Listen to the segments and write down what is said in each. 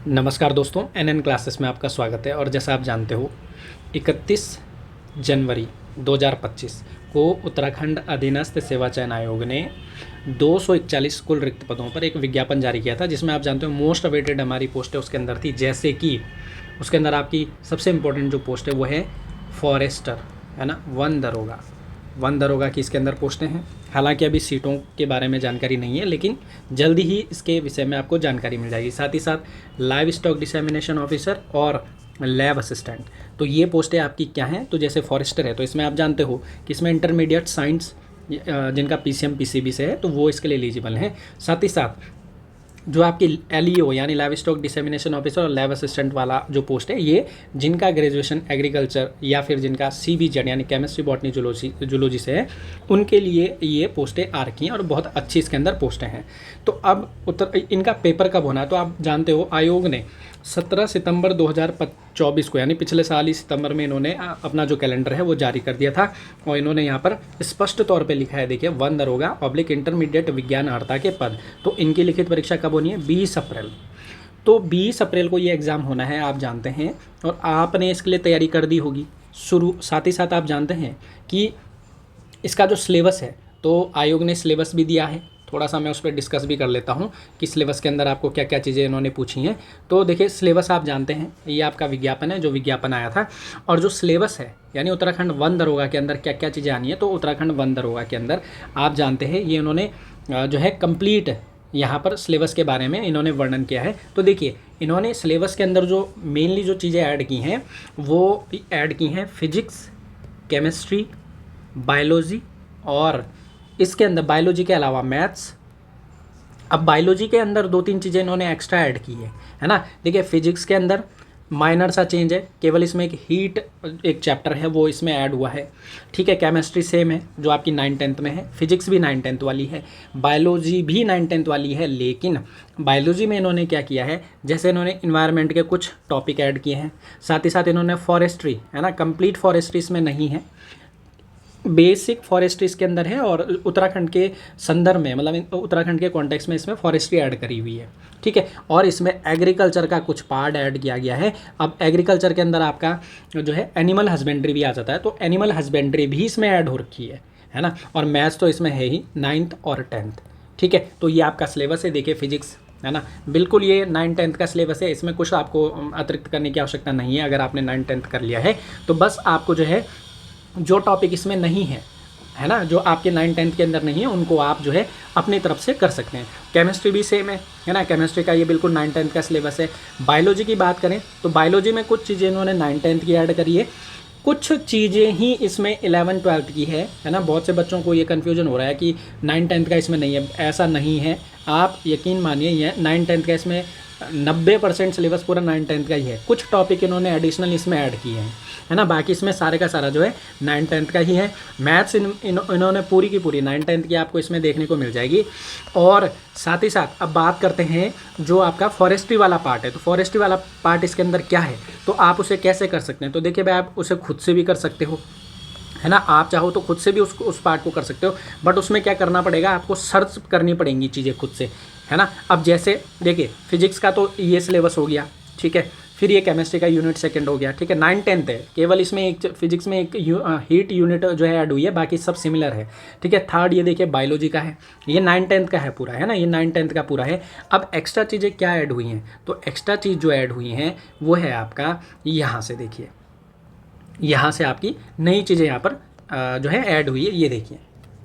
नमस्कार दोस्तों, NN classes में आपका स्वागत है। और जैसा आप जानते हो 31 जनवरी 2025 को उत्तराखंड अधीनस्थ सेवा चयन आयोग ने 241 कुल रिक्त पदों पर एक विज्ञापन जारी किया था, जिसमें आप जानते हो मोस्ट अवेटेड हमारी पोस्टें उसके अंदर थी। जैसे कि उसके अंदर आपकी सबसे इम्पोर्टेंट जो पोस्ट है वो है फॉरेस्टर, है ना, वन दरोगा की इसके अंदर पोस्टें हैं। हालांकि अभी सीटों के बारे में जानकारी नहीं है, लेकिन जल्दी ही इसके विषय में आपको जानकारी मिल जाएगी। साथ ही साथ लाइव स्टॉक डिसेमिनेशन ऑफिसर और लैब असिस्टेंट, तो ये पोस्टें आपकी क्या हैं। तो जैसे फॉरेस्टर है तो इसमें आप जानते हो कि इसमें इंटरमीडिएट साइंस जिनका पीसीएम पीसीबी से है तो वो इसके लिए एलिजिबल हैं। साथ ही साथ जो आपकी एलईओ यानी लाइव स्टॉक डिसेमिनेशन ऑफिसर और लैब असिस्टेंट वाला जो पोस्ट है, ये जिनका ग्रेजुएशन एग्रीकल्चर या फिर जिनका सीबीजेड यानी केमिस्ट्री बॉटनी जूलॉजी से है, उनके लिए ये पोस्टें आ रखी हैं और बहुत अच्छी इसके अंदर पोस्टें हैं। तो अब इनका पेपर कब होना है, तो आप जानते हो आयोग ने 17 सितंबर 2024 को यानी पिछले साल ही सितंबर में इन्होंने अपना जो कैलेंडर है वो जारी कर दिया था। और इन्होंने यहाँ पर स्पष्ट तौर पे लिखा है, देखिए, वन दरोगा पब्लिक इंटरमीडिएट विज्ञान अर्ता के पद। तो इनकी लिखित परीक्षा कब होनी है? 20 अप्रैल। तो 20 अप्रैल को ये एग्ज़ाम होना है, आप जानते हैं, और आपने इसके लिए तैयारी कर दी होगी शुरू। साथ ही साथ आप जानते हैं कि इसका जो सिलेबस है, तो आयोग ने सिलेबस भी दिया है। थोड़ा सा मैं उस पर डिस्कस भी कर लेता हूँ कि सिलेबस के अंदर आपको क्या क्या चीज़ें इन्होंने पूछी हैं। तो देखिए, सिलेबस आप जानते हैं, ये आपका विज्ञापन है, जो विज्ञापन आया था। और जो सिलेबस है यानी उत्तराखंड वन दरोगा के अंदर क्या क्या चीज़ें आनी है, तो उत्तराखंड वन दरोगा के अंदर आप जानते हैं ये इन्होंने जो है कंप्लीट यहाँ पर सिलेबस के बारे में इन्होंने वर्णन किया है। तो देखिए, इन्होंने सिलेबस के अंदर जो मेनली जो चीज़ें ऐड की हैं वो ऐड की हैं फिजिक्स, केमिस्ट्री, बायोलॉजी, और इसके अंदर बायोलॉजी के अलावा मैथ्स। अब बायोलॉजी के अंदर दो तीन चीज़ें इन्होंने एक्स्ट्रा ऐड की है ना। देखिए, फिजिक्स के अंदर माइनर सा चेंज है, केवल इसमें एक हीट एक चैप्टर है वो इसमें ऐड हुआ है, ठीक है। केमिस्ट्री सेम है जो आपकी 9-10 में है, फिजिक्स भी 9-10 वाली है, बायोलॉजी भी 9-10 वाली है। लेकिन बायोलॉजी में इन्होंने क्या किया है, जैसे इन्होंने इन्वायरमेंट के कुछ टॉपिक ऐड किए हैं। साथ ही साथ इन्होंने फॉरेस्ट्री, है ना, कंप्लीट फॉरेस्ट्री इसमें नहीं है, बेसिक फॉरेस्ट्री इसके अंदर है। और उत्तराखंड के संदर्भ में, मतलब उत्तराखंड के कॉन्टेक्स्ट में इसमें फॉरेस्ट्री ऐड करी हुई है, ठीक है। और इसमें एग्रीकल्चर का कुछ पार्ट ऐड किया गया है। अब एग्रीकल्चर के अंदर आपका जो है एनिमल हस्बेंड्री भी आ जाता है, तो एनिमल हस्बेंड्री भी इसमें ऐड हो रखी है ना। और मैथ्स तो इसमें है ही 9th और 10th, ठीक है। तो ये आपका सिलेबस है। देखिए, फिजिक्स, है ना, बिल्कुल ये 9-10 का सिलेबस है, इसमें कुछ आपको अतिरिक्त करने की आवश्यकता नहीं है। अगर आपने 9-10 कर लिया है तो बस आपको जो है जो टॉपिक इसमें नहीं है ना, जो आपके 9-10 के अंदर नहीं है, उनको आप जो है अपनी तरफ से कर सकते हैं। केमिस्ट्री भी सेम है ना, केमिस्ट्री का ये बिल्कुल 9-10 का सिलेबस है। बायोलॉजी की बात करें तो बायोलॉजी में कुछ चीज़ें इन्होंने 9-10 की ऐड करी है, कुछ चीज़ें ही इसमें 11-12 की है ना। बहुत से बच्चों को ये कन्फ्यूजन हो रहा है कि 9-10 का इसमें नहीं है, ऐसा नहीं है। आप यकीन मानिए, ये 9-10 का इसमें 90% सिलेबस पूरा 9-10 का ही है। कुछ टॉपिक इन्होंने एडिशनल इसमें ऐड किए हैं, है ना, बाकी इसमें सारे का सारा जो है 9-10 का ही है। मैथ्स इन्होंने पूरी की पूरी 9-10 की आपको इसमें देखने को मिल जाएगी। और साथ ही साथ अब बात करते हैं जो आपका फॉरेस्ट्री वाला पार्ट है। तो फॉरेस्ट्री वाला पार्ट इसके अंदर क्या है, तो आप उसे कैसे कर सकते हैं। तो देखिए भाई, आप उसे खुद से भी कर सकते हो, है ना, आप चाहो तो खुद से भी उस पार्ट को कर सकते हो। बट उसमें क्या करना पड़ेगा, आपको सर्च करनी पड़ेंगी चीज़ें खुद से, है ना। अब जैसे देखिए, फिजिक्स का तो ये सिलेबस हो गया, ठीक है। फिर ये केमिस्ट्री का यूनिट सेकंड हो गया, ठीक है। 9-10 है, केवल इसमें एक फिजिक्स में एक हीट यूनिट जो है ऐड हुई है, बाकी सब सिमिलर है, ठीक है। थर्ड ये देखिए बायोलॉजी का है, ये 9-10 का है पूरा, है ना, ये 9-10 का पूरा है। अब एक्स्ट्रा चीज़ें क्या ऐड हुई हैं, तो एक्स्ट्रा चीज़ जो ऐड हुई हैं वो है आपका यहाँ से, देखिए, यहाँ से आपकी नई चीज़ें यहाँ पर जो है ऐड हुई है। ये देखिए,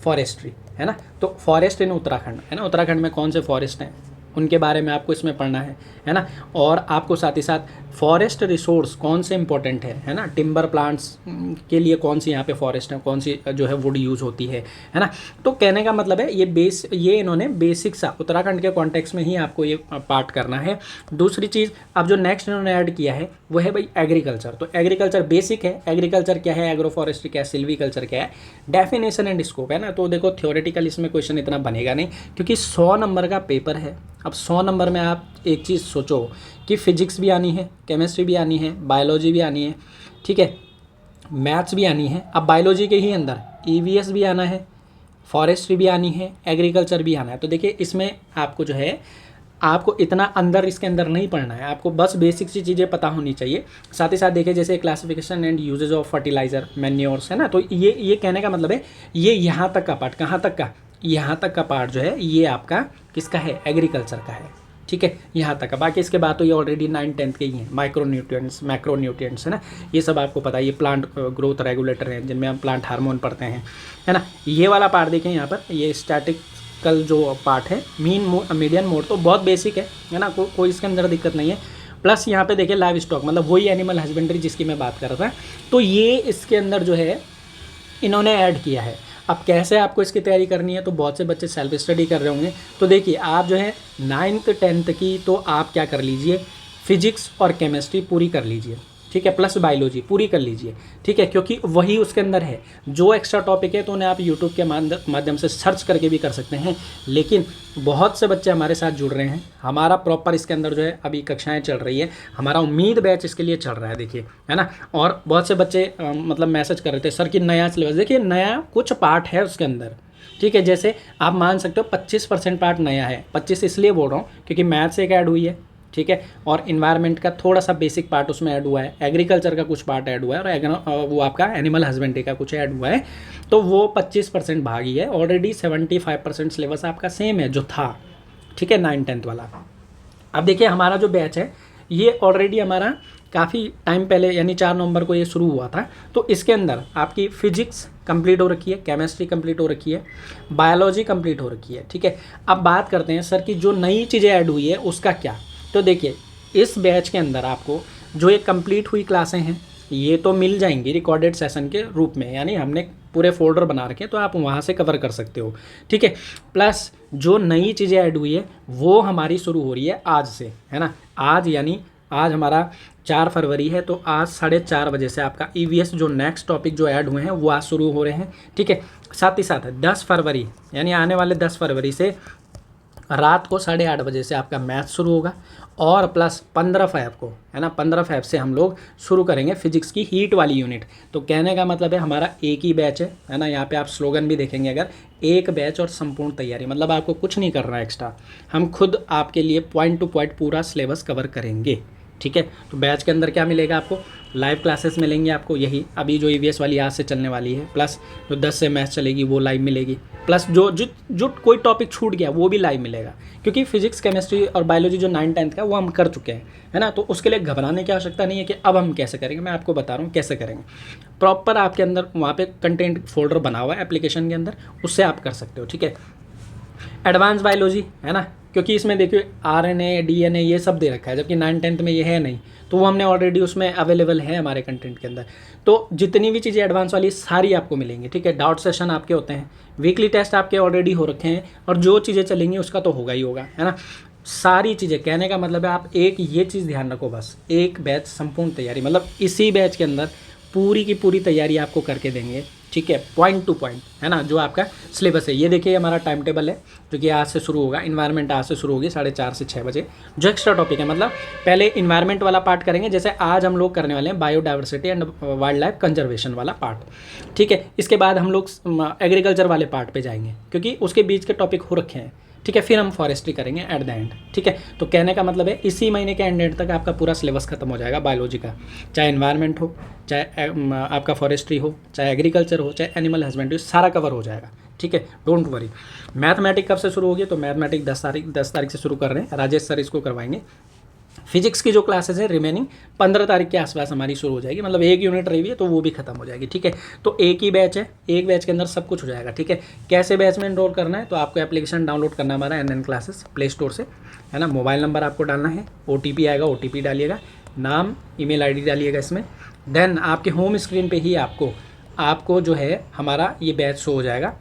फॉरेस्ट्री, है ना। तो फॉरेस्ट इन उत्तराखंड, है ना, उत्तराखंड में कौन से फॉरेस्ट हैं उनके बारे में आपको इसमें पढ़ना है ना। और आपको साथ ही साथ फॉरेस्ट रिसोर्स कौन से इंपॉर्टेंट है ना, टिम्बर प्लांट्स के लिए कौन सी यहाँ पे फॉरेस्ट है, कौन सी जो है वुड यूज़ होती है ना। तो कहने का मतलब है ये इन्होंने बेसिक सा उत्तराखंड के कॉन्टेक्स्ट में ही आपको ये पार्ट करना है। दूसरी चीज़, अब जो नेक्स्ट इन्होंने ऐड किया है वो है भाई एग्रीकल्चर। तो एग्रीकल्चर बेसिक है, एग्रीकल्चर क्या है, एग्रो फॉरेस्ट्री क्या है, सिल्वीकल्चर क्या है, डेफिनेशन एंड स्कोप, है ना। तो देखो, थ्योरेटिकल इसमें क्वेश्चन इतना बनेगा नहीं, क्योंकि 100 नंबर का पेपर है। अब 100 नंबर में आप एक चीज़ सोचो कि फिजिक्स भी आनी है, केमिस्ट्री भी आनी है, बायोलॉजी भी आनी है, ठीक है, मैथ्स भी आनी है। अब बायोलॉजी के ही अंदर ईवीएस भी आना है, फॉरेस्ट्री भी आनी है, एग्रीकल्चर भी आना है। तो देखिए, इसमें आपको जो है आपको इतना अंदर इसके अंदर नहीं पढ़ना है, आपको बस बेसिक सी चीज़ें पता होनी चाहिए। साथ ही साथ देखिए जैसे classification and usages of fertiliser manures है ना, तो ये कहने का मतलब है ये यहाँ तक का पार्ट, कहाँ तक का, यहाँ तक का पार्ट जो है ये आपका किसका है, एग्रीकल्चर का है, ठीक है, यहाँ तक का। बाकी इसके बाद तो ये ऑलरेडी 9-10 के ही हैं, माइक्रो न्यूट्रिएंट्स, मैक्रो न्यूट्रिएंट्स है ना, ये सब आपको पता है। ये प्लांट ग्रोथ रेगुलेटर हैं जिनमें हम प्लांट हार्मोन पढ़ते हैं, है ना। ये वाला पार्ट देखें यहाँ पर, ये स्टैटिकल जो पार्ट है, मीडियन मोड, तो बहुत बेसिक है ना, कोई इसके अंदर दिक्कत नहीं है। प्लस यहाँ पे देखिए लाइव स्टॉक, मतलब वही एनिमल हस्बेंड्री जिसकी मैं बात कर रहा था, तो ये इसके अंदर जो है इन्होंने ऐड किया है। अब कैसे आपको इसकी तैयारी करनी है, तो बहुत से बच्चे सेल्फ स्टडी कर रहे होंगे, तो देखिए आप जो है 9th-10th की तो आप क्या कर लीजिए, फिजिक्स और केमिस्ट्री पूरी कर लीजिए, ठीक है, प्लस बायोलॉजी पूरी कर लीजिए, ठीक है, क्योंकि वही उसके अंदर है। जो एक्स्ट्रा टॉपिक है तो उन्हें आप यूट्यूब के माध्यम से सर्च करके भी कर सकते हैं, लेकिन बहुत से बच्चे हमारे साथ जुड़ रहे हैं। हमारा प्रॉपर इसके अंदर जो है अभी कक्षाएं चल रही है, हमारा उम्मीद बैच इसके लिए चल रहा है, देखिए, है ना। और बहुत से बच्चे मतलब मैसेज कर रहे थे सर कि नया सिलेबस, देखिए नया कुछ पार्ट है उसके अंदर, ठीक है। जैसे आप मान सकते हो 25% पार्ट नया है, 25 इसलिए बोल रहा हूँ क्योंकि मैथ्स एक ऐड हुई है, ठीक है, और इन्वायरमेंट का थोड़ा सा बेसिक पार्ट उसमें ऐड हुआ है, एग्रीकल्चर का कुछ पार्ट ऐड हुआ है, और वो आपका एनिमल हस्बेंड्री का कुछ ऐड हुआ है, तो वो 25% भागी है। ऑलरेडी 75% सिलेबस आपका सेम है जो था, ठीक है, 9-10th वाला। अब देखिए हमारा जो बैच है ये ऑलरेडी हमारा काफ़ी टाइम पहले यानी 4 नवंबर को ये शुरू हुआ था, तो इसके अंदर आपकी फिजिक्स कंप्लीट हो रखी है, केमिस्ट्री कंप्लीट हो रखी है, बायोलॉजी कंप्लीट हो रखी है, ठीक है। अब बात करते हैं सर की जो नई चीज़ें ऐड हुई है उसका क्या, तो देखिए इस बैच के अंदर आपको जो ये कंप्लीट हुई क्लासें हैं ये तो मिल जाएंगी रिकॉर्डेड सेशन के रूप में, यानी हमने पूरे फोल्डर बना रखे हैं तो आप वहाँ से कवर कर सकते हो, ठीक है। प्लस जो नई चीज़ें ऐड हुई है वो हमारी शुरू हो रही है आज से, है ना। आज यानी आज हमारा 4 फरवरी है, तो आज 4:30 बजे से आपका EVS जो नेक्स्ट टॉपिक जो ऐड हुए हैं वो आज शुरू हो रहे हैं, ठीक है। साथ ही साथ 10 फरवरी यानी आने वाले 10 फरवरी से रात को 8:30 बजे से आपका मैथ शुरू होगा, और प्लस 15 फैब को, है ना, 15 फैब से हम लोग शुरू करेंगे फिजिक्स की हीट वाली यूनिट। तो कहने का मतलब है हमारा एक ही बैच है ना। यहाँ पे आप स्लोगन भी देखेंगे, अगर एक बैच और संपूर्ण तैयारी, मतलब आपको कुछ नहीं करना है एक्स्ट्रा, हम खुद आपके लिए पॉइंट टू पॉइंट पूरा सिलेबस कवर करेंगे, ठीक है। तो बैच के अंदर क्या मिलेगा आपको, लाइव क्लासेस मिलेंगी आपको, यही अभी जो EVS वाली आज से चलने वाली है, प्लस जो 10 से मैथ्स चलेगी वो लाइव मिलेगी, प्लस जो कोई टॉपिक छूट गया वो भी लाइव मिलेगा, क्योंकि फिजिक्स केमिस्ट्री और बायोलॉजी जो 9-10th का वो हम कर चुके हैं, है ना। तो उसके लिए घबराने की आवश्यकता नहीं है कि अब हम कैसे करेंगे, मैं आपको बता रहा हूँ कैसे करेंगे। प्रॉपर आपके अंदर वहाँ पे कंटेंट फोल्डर बना हुआ है एप्लीकेशन के अंदर, उससे आप कर सकते हो, ठीक है। एडवांस बायोलॉजी है ना, क्योंकि इसमें देखिए RNA DNA ये सब दे रखा है, जबकि 9-10th में ये है नहीं, तो वो हमने ऑलरेडी उसमें अवेलेबल है हमारे कंटेंट के अंदर। तो जितनी भी चीज़ें एडवांस वाली सारी आपको मिलेंगी, ठीक है। डाउट सेशन आपके होते हैं, वीकली टेस्ट आपके ऑलरेडी हो रखे हैं, और जो चीज़ें चलेंगी उसका तो होगा ही होगा, है ना। सारी चीज़ें, कहने का मतलब है आप एक ये चीज़ ध्यान रखो, बस एक बैच संपूर्ण तैयारी, मतलब इसी बैच के अंदर पूरी की पूरी तैयारी आपको करके देंगे, ठीक है, पॉइंट टू पॉइंट, है ना। जो आपका सिलेबस है ये देखिए हमारा टाइम टेबल है, जो कि आज से शुरू होगा। इन्वायरमेंट आज से शुरू होगी 4:30 से 6 बजे। जो एक्स्ट्रा टॉपिक है, मतलब पहले इन्वायरमेंट वाला पार्ट करेंगे, जैसे आज हम लोग करने वाले हैं biodiversity and wild life conservation वाला पार्ट, ठीक है। इसके बाद हम लोग एग्रीकल्चर वाले पार्ट पे जाएंगे, क्योंकि उसके बीच के टॉपिक हो रखे हैं, ठीक है। फिर हम फॉरेस्ट्री करेंगे एट द एंड, ठीक है। तो कहने का मतलब है इसी महीने के एंड तक आपका पूरा सिलेबस खत्म हो जाएगा बायोलॉजी का, चाहे एनवायरनमेंट हो, चाहे आपका फॉरेस्ट्री हो, चाहे एग्रीकल्चर हो, चाहे एनिमल हस्बेंड्री, सारा कवर हो जाएगा, ठीक है। Don't worry. मैथमेटिक कब से शुरू होगी, तो मैथमेटिक 10 तारीख से शुरू कर रहे हैं, राजेश सर इसको करवाएंगे। फिजिक्स की जो क्लासेस है रिमेनिंग 15 तारीख के आसपास हमारी शुरू हो जाएगी, मतलब एक यूनिट रही हुई है तो वो भी खत्म हो जाएगी, ठीक है। तो एक ही बैच है, एक बैच के अंदर सब कुछ हो जाएगा, ठीक है। कैसे बैच में एनरोल करना है, तो आपको एप्लीकेशन डाउनलोड करना है हमारा NN क्लासेस प्ले स्टोर से, है ना। मोबाइल नंबर आपको डालना है, OTP आएगा, OTP डालिएगा, नाम email ID डालिएगा इसमें, देन आपके होम स्क्रीन पे ही आपको जो है हमारा ये बैच शो हो जाएगा।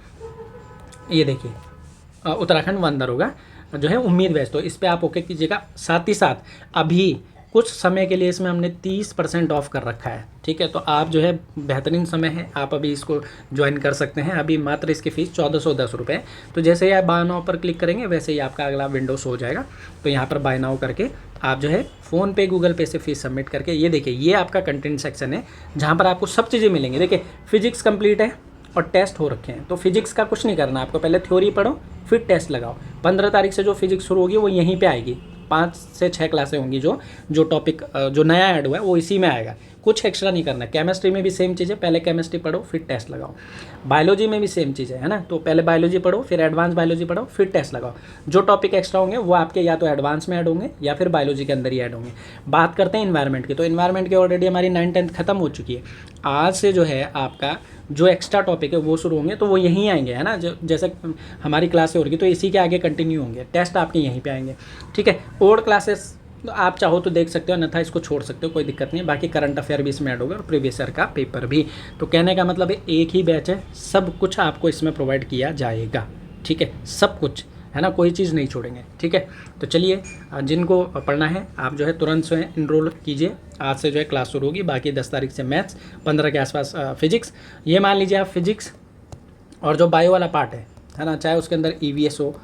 ये देखिए उत्तराखंड वन दरोगा जो है उम्मीद बैच, तो इस पर आप ओके कीजिएगा। साथ ही साथ अभी कुछ समय के लिए इसमें हमने 30% ऑफ कर रखा है, ठीक है। तो आप जो है बेहतरीन समय है, आप अभी इसको ज्वाइन कर सकते हैं। अभी मात्र इसकी फ़ीस 1410 रुपये है। तो जैसे ही आप बाय नाउ पर क्लिक करेंगे वैसे ही आपका अगला विंडो शो हो जाएगा। तो यहाँ पर बाय नाउ करके आप जो है फ़ोनपे गूगल पे से फ़ीस सबमिट करके, ये देखिए ये आपका कंटेंट सेक्शन है जहाँ पर आपको सब चीज़ें मिलेंगी। देखिए फिजिक्स कंप्लीट है, और टेस्ट हो रखे हैं। तो फिजिक्स का कुछ नहीं करना, आपको पहले थ्योरी पढ़ो फिर टेस्ट लगाओ। 15 तारीख से जो फिजिक्स शुरू होगी वो यहीं पे आएगी, 5 से 6 क्लासें होंगी। जो टॉपिक जो नया ऐड हुआ है वो इसी में आएगा, कुछ एक्स्ट्रा नहीं करना। केमिस्ट्री में भी सेम चीज़ है, पहले केमिस्ट्री पढ़ो फिर टेस्ट लगाओ। बायोलॉजी में भी सेम चीज़ है ना, तो पहले बायोलॉजी पढ़ो फिर एडवांस बायोलॉजी पढ़ो फिर टेस्ट लगाओ। जो टॉपिक एक्स्ट्रा होंगे वो आपके या तो एडवांस में ऐड होंगे या फिर बायोलॉजी के अंदर ही ऐड होंगे। बात करते हैं इन्वायरमेंट की, तो इन्वायरमेंट की ऑलरेडी हमारी 9th 10th खत्म हो चुकी है। आज से जो है आपका जो एक्स्ट्रा टॉपिक है वो शुरू होंगे, तो वो यहीं आएंगे, है ना। जो जैसे हमारी क्लासें हो रही तो इसी के आगे कंटिन्यू होंगे, टेस्ट आपके यहीं पे आएंगे, ठीक है। और क्लासेस तो आप चाहो तो देख सकते हो, अन्यथा इसको छोड़ सकते हो, कोई दिक्कत नहीं है। बाकी करंट अफेयर भी इसमें ऐड होगा और प्रीवियस ईयर का पेपर भी। तो कहने का मतलब है एक ही बैच है, सब कुछ आपको इसमें प्रोवाइड किया जाएगा, ठीक है, सब कुछ, है ना, कोई चीज़ नहीं छोड़ेंगे, ठीक है। तो चलिए, जिनको पढ़ना है आप जो है तुरंत से इनरोल कीजिए, आज से जो है क्लास शुरू होगी। बाकी 10 तारीख से मैथ्स, 15 के आसपास फिजिक्स। ये मान लीजिए आप फिजिक्स और जो बायो वाला पार्ट है ना, चाहे उसके अंदर EVS हो,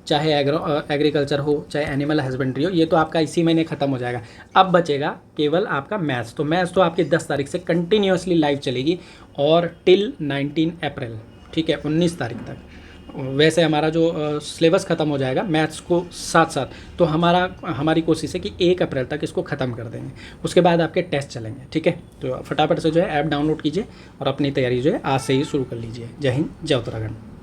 चाहे एग्रीकल्चर हो, चाहे एनिमल हस्बेंड्री हो, ये तो आपका इसी महीने ख़त्म हो जाएगा। अब बचेगा केवल आपका मैथ्स। तो मैथ्स तो आपकी 10 तारीख से कंटिन्यूसली लाइव चलेगी और टिल 19 अप्रैल, ठीक है, 19 तारीख तक। वैसे हमारा जो सिलेबस ख़त्म हो जाएगा मैथ्स को साथ साथ, तो हमारी कोशिश है कि 1 अप्रैल तक इसको ख़त्म कर देंगे। उसके बाद आपके टेस्ट चलेंगे, ठीक है। तो फटाफट से जो है ऐप डाउनलोड कीजिए और अपनी तैयारी जो है आज से ही शुरू कर लीजिए। जय हिंद, जय उत्तराखंड।